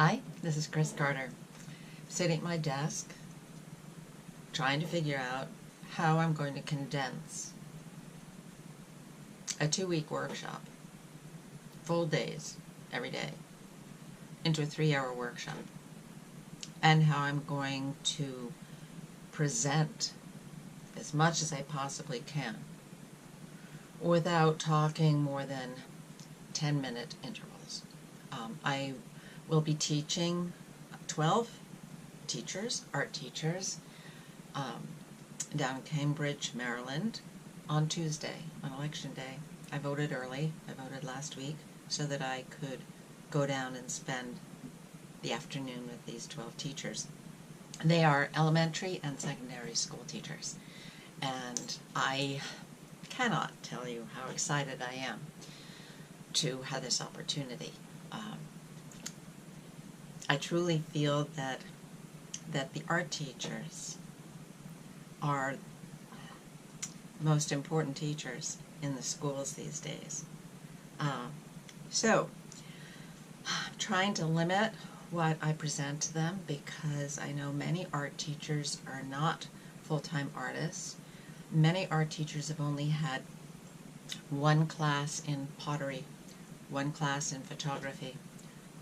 Hi, this is Chris Carter, sitting at my desk, trying to figure out how I'm going to condense a 2-week workshop, full days, every day, into a 3-hour workshop, and how I'm going to present as much as I possibly can without talking more than 10-minute intervals. I will be teaching 12 teachers, art teachers, down in Cambridge, Maryland, on Tuesday, on Election Day. I voted early. I voted last week so that I could go down and spend the afternoon with these 12 teachers. They are elementary and secondary school teachers, and I cannot tell you how excited I am to have this opportunity. I truly feel that the art teachers are the most important teachers in the schools these days. So I'm trying to limit what I present to them because I know many art teachers are not full-time artists. Many art teachers have only had one class in pottery, one class in photography,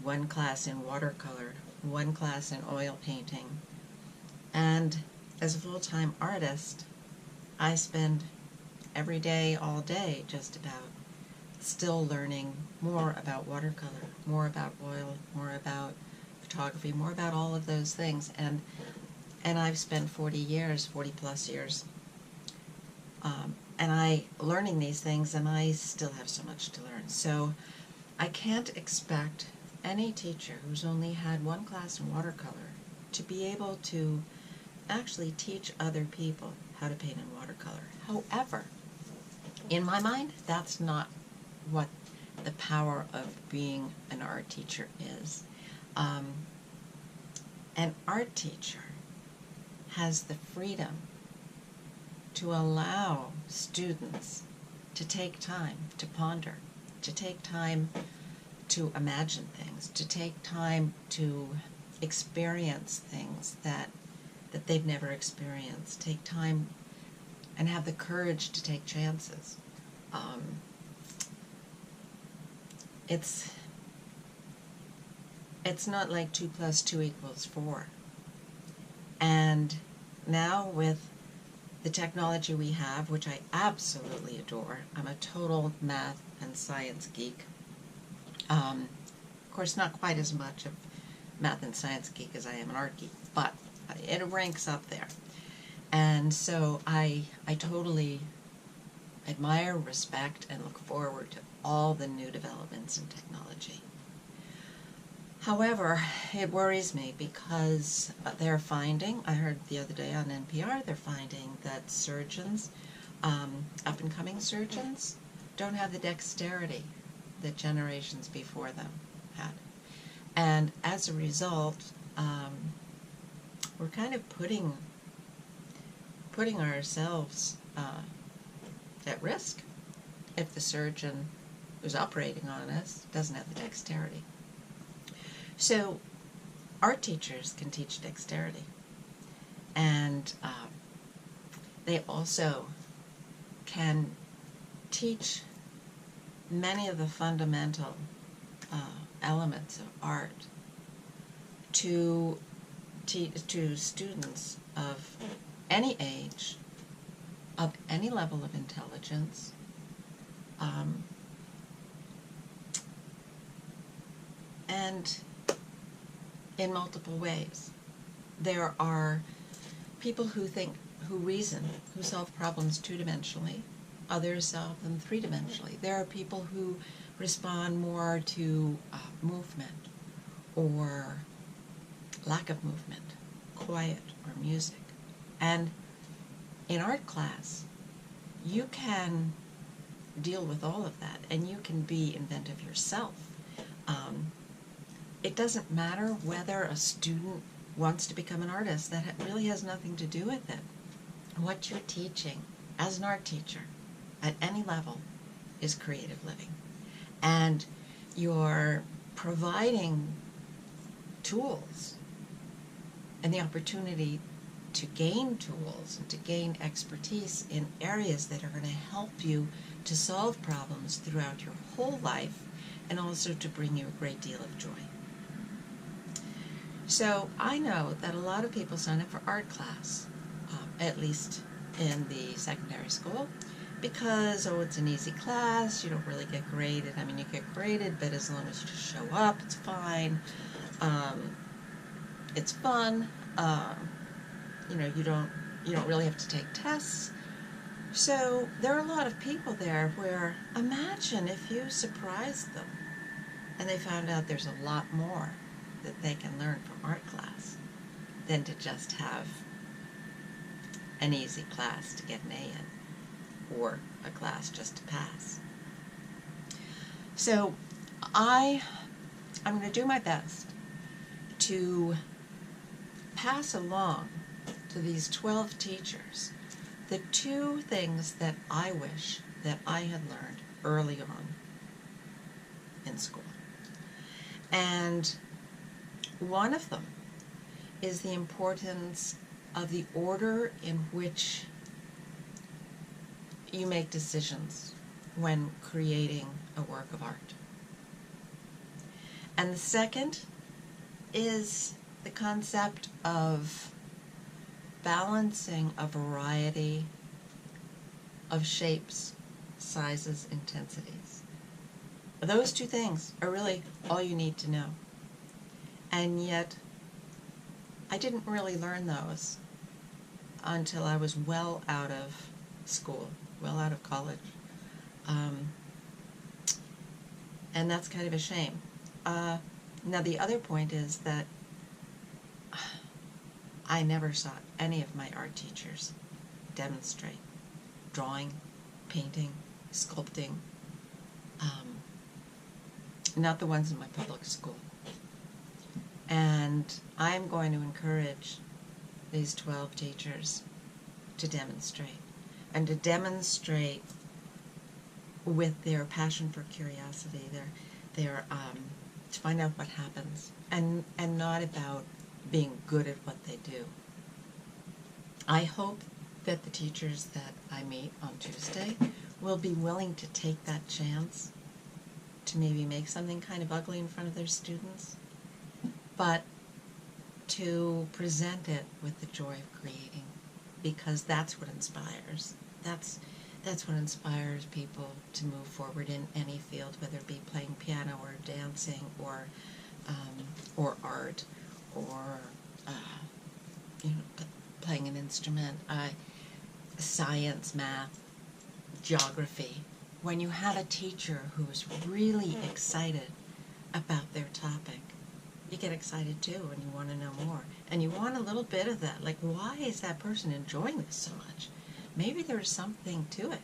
one class in watercolor, one class in oil painting. And as a full-time artist, I spend every day, all day, just about, still learning more about watercolor, more about oil, more about photography, more about all of those things. And I've spent 40 plus years, learning these things, and I still have so much to learn. So I can't expect any teacher who's only had one class in watercolor to be able to actually teach other people how to paint in watercolor. However, in my mind, that's not what the power of being an art teacher is. An art teacher has the freedom to allow students to take time to ponder, to take time to imagine things, to take time to experience things that they've never experienced, take time and have the courage to take chances. It's not like 2 + 2 = 4. And now with the technology we have, which I absolutely adore, I'm a total math and science geek. Of course, not quite as much of math and science geek as I am an art geek, but it ranks up there. And so I totally admire, respect, and look forward to all the new developments in technology. However, it worries me because they're finding, I heard the other day on NPR, they're finding that surgeons, up-and-coming surgeons, don't have the dexterity that generations before them had. And as a result, we're kind of putting ourselves at risk if the surgeon who's operating on us doesn't have the dexterity. So art teachers can teach dexterity, and they also can teach many of the fundamental elements of art to students of any age, of any level of intelligence, and in multiple ways. There are people who reason, who solve problems 2-dimensionally. Others solve them 3-dimensionally. There are people who respond more to movement or lack of movement, quiet or music. And in art class, you can deal with all of that, and you can be inventive yourself. It doesn't matter whether a student wants to become an artist. That really has nothing to do with it. What you're teaching as an art teacher at any level is creative living. And you're providing tools and the opportunity to gain tools and to gain expertise in areas that are going to help you to solve problems throughout your whole life and also to bring you a great deal of joy. So I know that a lot of people sign up for art class, at least in the secondary school, because, oh, it's an easy class, you don't really get graded. I mean, you get graded, but as long as you just show up, it's fine. It's fun. You know, you don't really have to take tests. So there are a lot of people there where, imagine if you surprised them and they found out there's a lot more that they can learn from art class than to just have an easy class to get an A in, or a class just to pass. So I'm going to do my best to pass along to these 12 teachers the two things that I wish that I had learned early on in school. And one of them is the importance of the order in which you make decisions when creating a work of art. And the second is the concept of balancing a variety of shapes, sizes, intensities. Those two things are really all you need to know. And yet, I didn't really learn those until I was well out of school, well out of college. And that's kind of a shame. Now, the other point is that I never saw any of my art teachers demonstrate drawing, painting, sculpting, not the ones in my public school. And I'm going to encourage these 12 teachers to demonstrate, and to demonstrate with their passion for curiosity, their to find out what happens, and not about being good at what they do. I hope that the teachers that I meet on Tuesday will be willing to take that chance to maybe make something kind of ugly in front of their students, but to present it with the joy of creating, because that's what inspires. That's what inspires people to move forward in any field, whether it be playing piano or dancing or art or playing an instrument, science, math, geography. When you have a teacher who's really excited about their topic, you get excited too, and you want to know more. And you want a little bit of that. Like, why is that person enjoying this so much? Maybe there's something to it.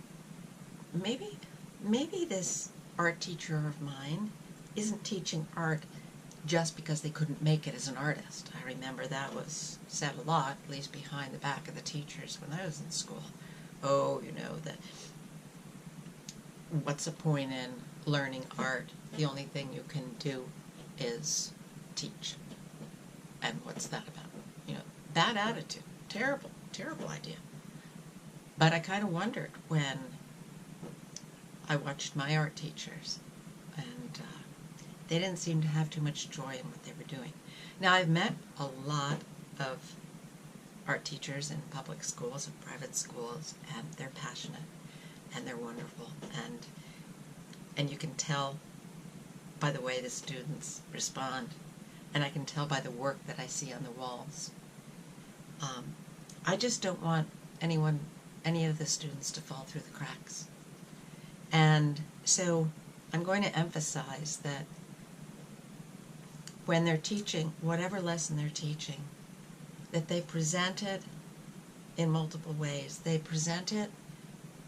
Maybe this art teacher of mine isn't teaching art just because they couldn't make it as an artist. I remember that was said a lot, at least behind the back of the teachers when I was in school. Oh, that what's the point in learning art? The only thing you can do is teach. And what's that about? Bad attitude. Terrible, terrible idea. But I kind of wondered when I watched my art teachers, and they didn't seem to have too much joy in what they were doing. Now, I've met a lot of art teachers in public schools and private schools, and they're passionate, and they're wonderful, and you can tell by the way the students respond, and I can tell by the work that I see on the walls. I just don't want any of the students to fall through the cracks. And so I'm going to emphasize that when they're teaching, whatever lesson they're teaching, that they present it in multiple ways. They present it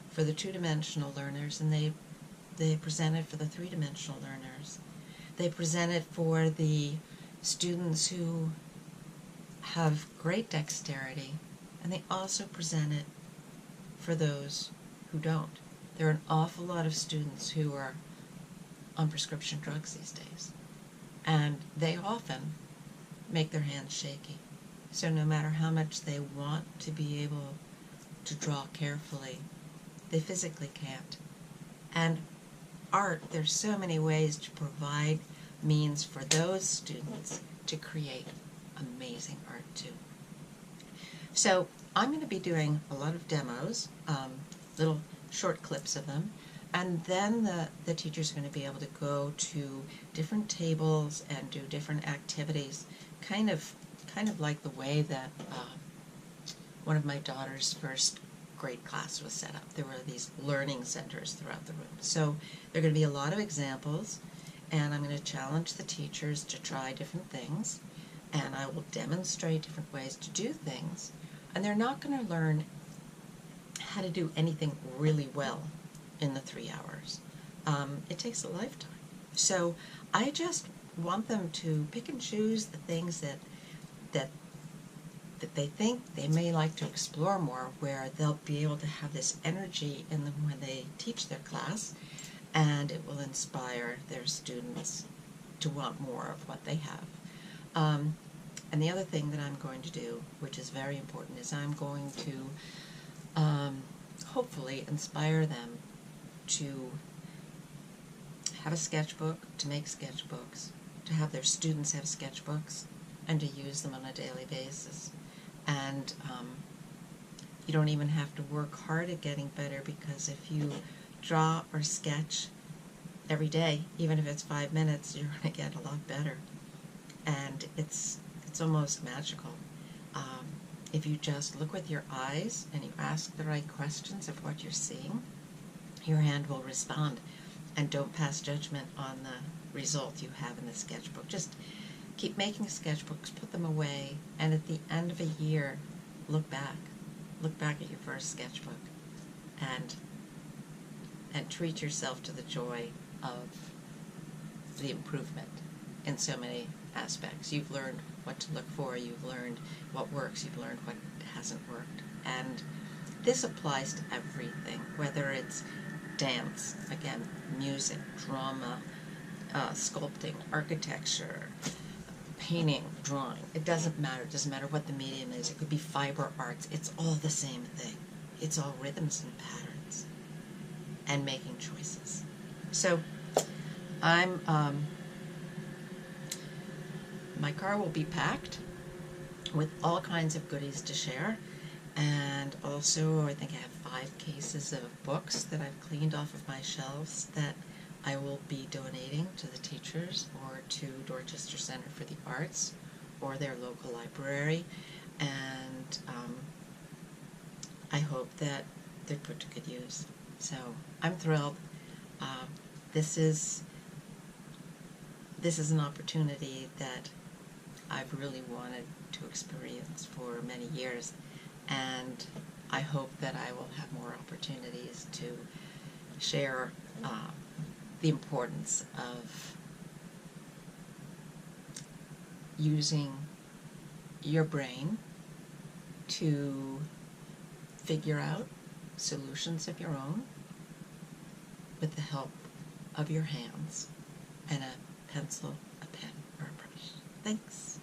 for the two-dimensional learners, and they present it for the three-dimensional learners. They present it for the students who have great dexterity, and they also present it for those who don't. There are an awful lot of students who are on prescription drugs these days, and they often make their hands shaky. So no matter how much they want to be able to draw carefully, they physically can't. And art, there's so many ways to provide means for those students to create amazing art too. So I'm going to be doing a lot of demos, little short clips of them, and then the teacher's going to be able to go to different tables and do different activities, kind of like the way that one of my daughter's first grade class was set up. There were these learning centers throughout the room. So there are going to be a lot of examples, and I'm going to challenge the teachers to try different things, and I will demonstrate different ways to do things, and they're not going to learn how to do anything really well in the 3 hours. It takes a lifetime. So I just want them to pick and choose the things that they think they may like to explore more, where they'll be able to have this energy in them when they teach their class, and it will inspire their students to want more of what they have. And the other thing that I'm going to do, which is very important, is I'm going to hopefully inspire them to have a sketchbook, to make sketchbooks, to have their students have sketchbooks, and to use them on a daily basis. And you don't even have to work hard at getting better, because if you draw or sketch every day, even if it's 5 minutes, you're going to get a lot better. And it's almost magical. If you just look with your eyes and you ask the right questions of what you're seeing, your hand will respond. And don't pass judgment on the result you have in the sketchbook. Just keep making sketchbooks, put them away, and at the end of a year, look back. Look back at your first sketchbook, and treat yourself to the joy of the improvement in so many aspects. You've learned what to look for, you've learned what works, you've learned what hasn't worked. And this applies to everything, whether it's dance, again, music, drama, sculpting, architecture, painting, drawing. It doesn't matter. It doesn't matter what the medium is. It could be fiber arts. It's all the same thing. It's all rhythms and patterns and making choices. So my car will be packed with all kinds of goodies to share, and also I think I have 5 cases of books that I've cleaned off of my shelves that I will be donating to the teachers or to Dorchester Center for the Arts or their local library, and I hope that they're put to good use. So I'm thrilled. This is an opportunity that I've really wanted to experience for many years, and I hope that I will have more opportunities to share the importance of using your brain to figure out solutions of your own with the help of your hands and a pencil, a pen, or a brush. Thanks.